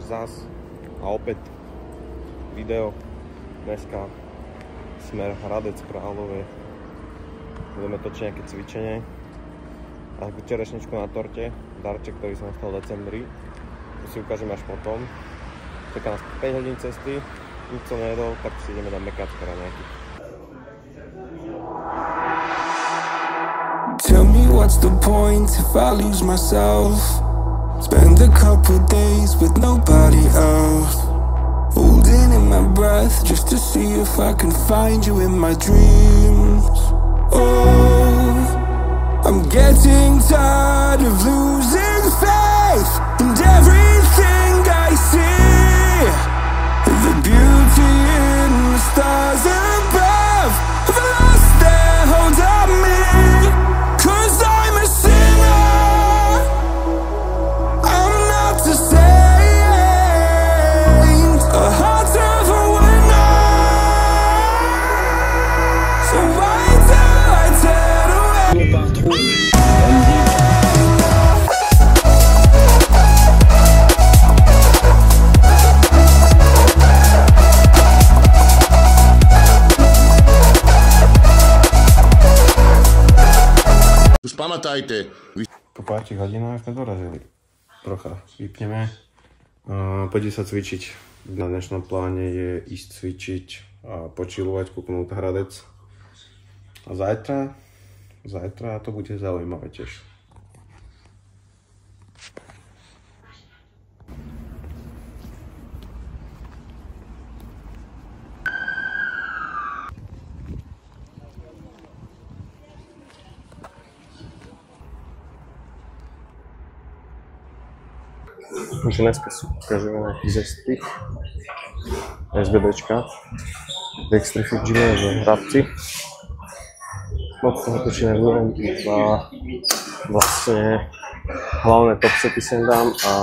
zás a opäť video. Dneska smer Hradec Králové. Budeme točiť nejaké cvičenie. A takú čerešničku na torte, darček, ktorý som dostal v decembri. To si ukážem až potom. Čaká nás 5 hodín cesty, nič som nejedol, tak si ideme na mekáčkara nejaký. Tell me what's the point if I lose myself? Spend a couple days with nobody else, holding in my breath just to see if I can find you in my dreams. Oh, I'm getting tired of losing faith in everything I see. The beauty in the stars above have lost their hold on me. 'Cause I'm a sinner, I'm not the saint, a heart of a winner. So why do I turn away? Už pamätajte. Po pár hodinách sme dorazili. Trocha vypneme. Poďte sa cvičiť. Na dnešnom pláne je ísť cvičiť a počilovať, kúknúť Hradec. A zajtra to bude zaujímavé tiež. Už dneska si ukážeme nejaký zesty SBDčka v Extrafit Gyme v Hradci. Moc toho točíme budem iba vlastne hlavné top sety sem dám a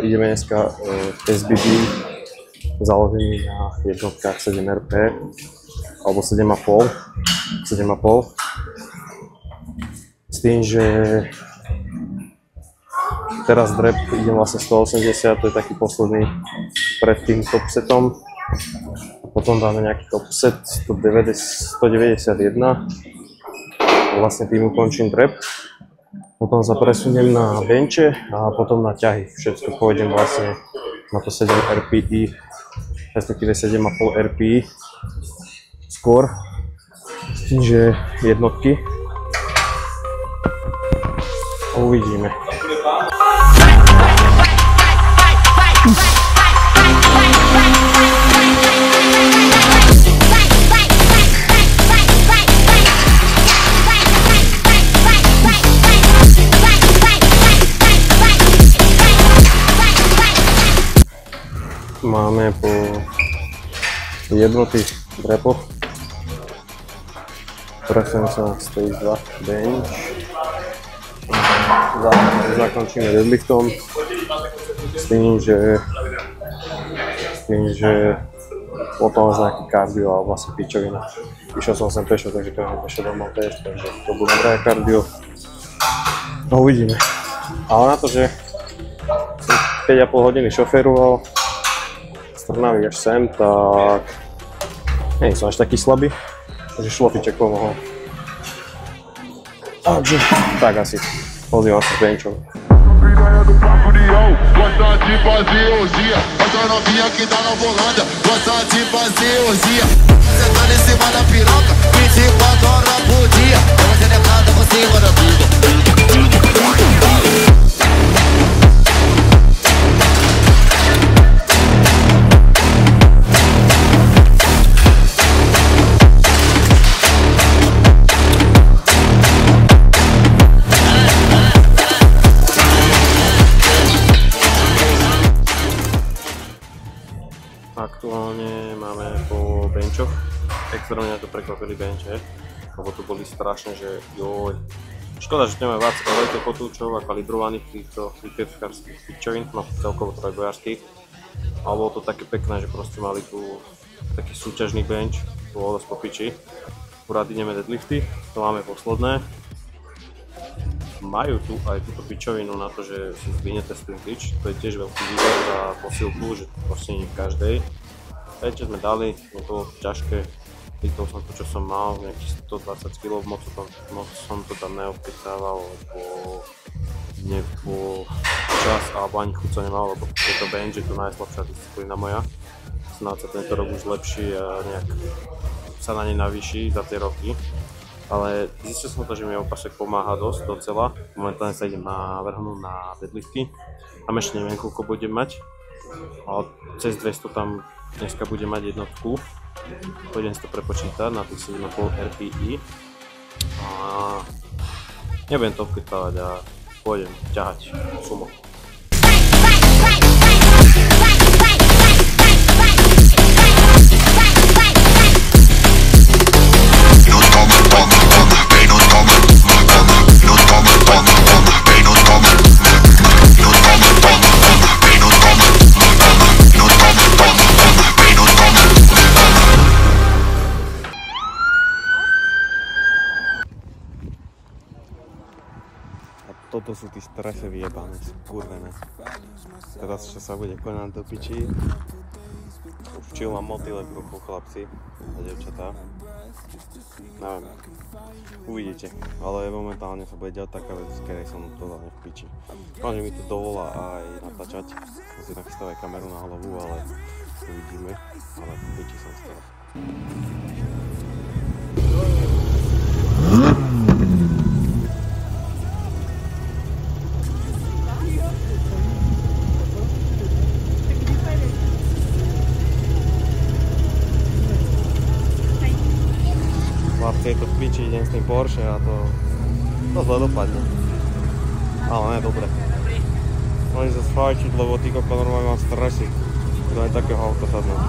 ideme dneska SBD založený na jednotkách 7 RP alebo 7,5 s tým, že teraz drep idem vlastne 180, to je taký posledný pred tým top setom. Potom dáme nejaký top set 191. Vlastne tým ukončím drep. Potom sa presuniem na benče a potom na ťahy. Všetko pôjdem vlastne na to 7 RPI, respektíve 7,5 RPI skôr. S tým, že jednotky. Uvidíme. Máme po jednotých drepoch. Presujem sa na stage 2 bench. Zakončíme deadliftom s tým, potom už nejaký kardio alebo vlastne pičovina. Išiel som sem pešo, takže pevne pešo domov tiež, takže to bude dobré kardio. No uvidíme. Ale na to, že som 5,5 hodiny šoféroval z Trnavy až sem, tak nie som až taký slabý, takže šlofiček pomohol. Takže tak asi. Pozývam sa s benčom. Gosta de fazer orgia, essa novinha que tá na volanda. Gosta de fazer orgia. Você tá em cima da piroca, 24 horas por dia. Você declara por cima da vida. Aktuálne máme po benčoch, extrémne to prekvapili benče, lebo tu boli strašne, že joj. Škoda, že nemáme viac veľkých potúčov a kalibrovaných týchto výpevkárských pičovín, no celkovo trojbojárských. Ale bolo to také pekné, že proste mali tu taký súťažný bench, to bolo dosť po piči. Akurát ideme deadlifty, to máme posledné. majú tu aj túto pičovinu na to, že si zdvihnete Sprint Reach, to je tiež veľký výber za posilku, že proste nie v každej. Teď sme dali, nebolo ťažké, pýtal som to, čo som mal, nejakých 120 kg, moc som to tam neopýtával, lebo čas alebo ani chuť sa nemal, lebo je to bench, je to najslabšia disciplína moja. Snáď sa tento rok už lepší a nejak sa na nej navýši za tie roky. Ale zistil som to, že mi opasek pomáha dosť docela. Momentálne sa idem navrhnúť na deadlifty. Tam ešte neviem, koľko budem mať. Ale cez 200 tam dneska budem mať jednotku. Pôjdem si to prepočítať na tých 7,5 RPI. A nebudem to opýtať a pôjdem ťahať sumo. Toto sú tí strese vyjebané, sú kurvené. Teraz čo sa bude konať do piči. Určil mám motýle v ruchu, chlapci a devčatá. Neviem, uvidíte, ale momentálne sa bude diať taká vec, z ktorej som totálne v piči. Že mi to dovolá aj natáčať, si nachystávaj kameru na hlavu, ale uvidíme, ale v piči som z toho. Je to v piči, idem s tým Porsche a to zle dopadne. Ale ne, dobre. Môžem sa sfajčiť, lebo ty koko normálne mám stresy. To je takého auta sadnúť.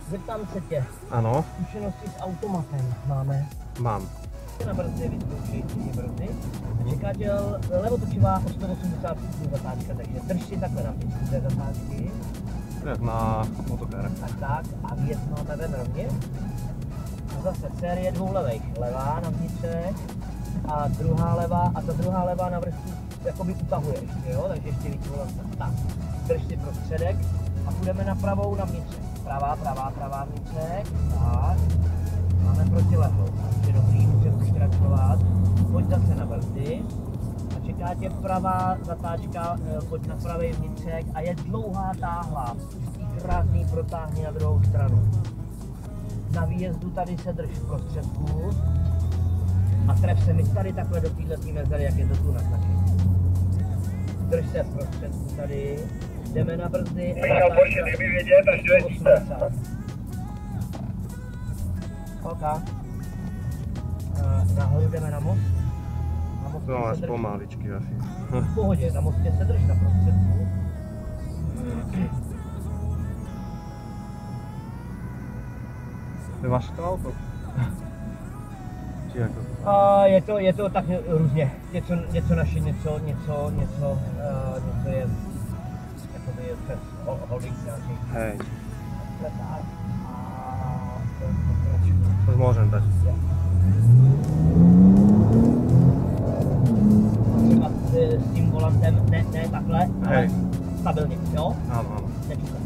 Zeptám se tě. Ano? Zkušenosti s automatem máme? Mám. Na brzdy vyzkoušej střední brzdy. Čeká tě levotočivá o 180 stupňů zatáčka, takže drž si takhle na pěstí té zatáčky. Jak na motokárech. Tak a výjezd máme ven rovně. A zase série dvou levejch. Levá na vnitřek a druhá levá a ta druhá levá na vrchu jakoby utahuje ještě, jo? Takže ještě víc volanta. Tak, drž si prostředek a půjdeme na pravou na vnitřek. Pravá vnitřek. Tak. Máme protilehou. Takže dobrý, můžeme pokračovat. Pojď zase na brzdy. A čeká tě pravá zatáčka, pojď na pravý vnitřek a je dlouhá táhla. Krásný protáhni na druhou stranu. Na výjezdu tady se drž v prostředku a tref se mi tady takhle do této mezery, jak je to tu naznačené. Drž se v prostředku tady, jdeme na brzdy a zatáčka 80. OK. Nahoru jdeme na most. Na mostě to máš se drž. pomaličky asi. V pohodě, na mostě se drž na prostředku. Ty máš to auto? Či jako? Je to tak různě. Něco naše, něco je jakoby přes holding nějaký. Hej. Leták a To môžem dať. třeba s tím volantem, ne takhle, ale Hej. stabilně, jo? Áno, áno. Nečukaj.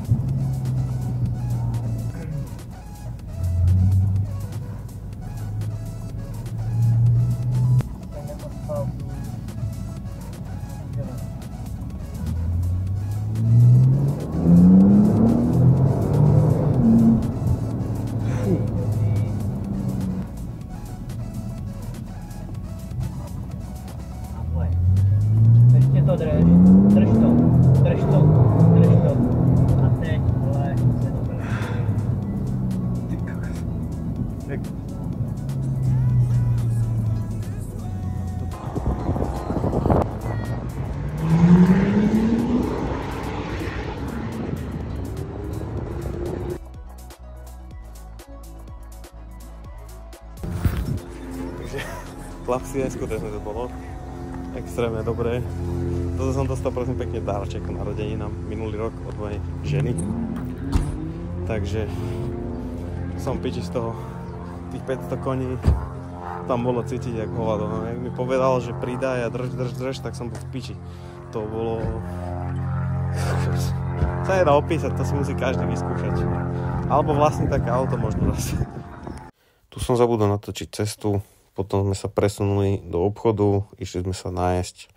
Ještě to drž to. A teď, vole, se to Takže chlapci, neskutočne to bolo. Extrémne dobré. Toto som dostal prosím pekne dárček k narodeninám minulý rok od mojej ženy. Takže som piči z toho. Tých 500 koní tam bolo cítiť jak hovado. No, jak mi povedal, že pridaj a drž, tak som bol v piči. To bolo... sa nedá opísať, to si musí každý vyskúšať. Alebo vlastne také auto možno raz. Tu som zabudol natočiť cestu, potom sme sa presunuli do obchodu, išli sme sa nájsť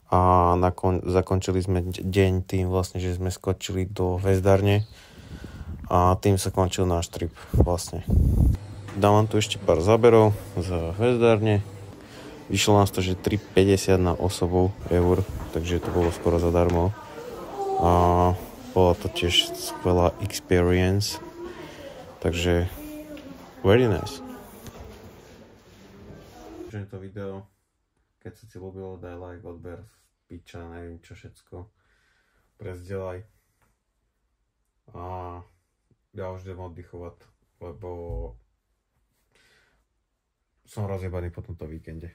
a zakončili sme deň tým vlastne, že sme skočili do hvezdárne a tým sa končil náš trip vlastne. Dám vám tu ešte pár záberov za hvezdárne. Vyšlo nás to, že 3,50 na osobu eur, takže to bolo skoro zadarmo. A bola to tiež skvelá experience, takže very nice. Že to video, keď sa ti ľúbilo, daj like, odber, piča, neviem čo všetko. Prezdielaj. A ja už idem oddychovať, lebo som rozjebaný po tomto víkende.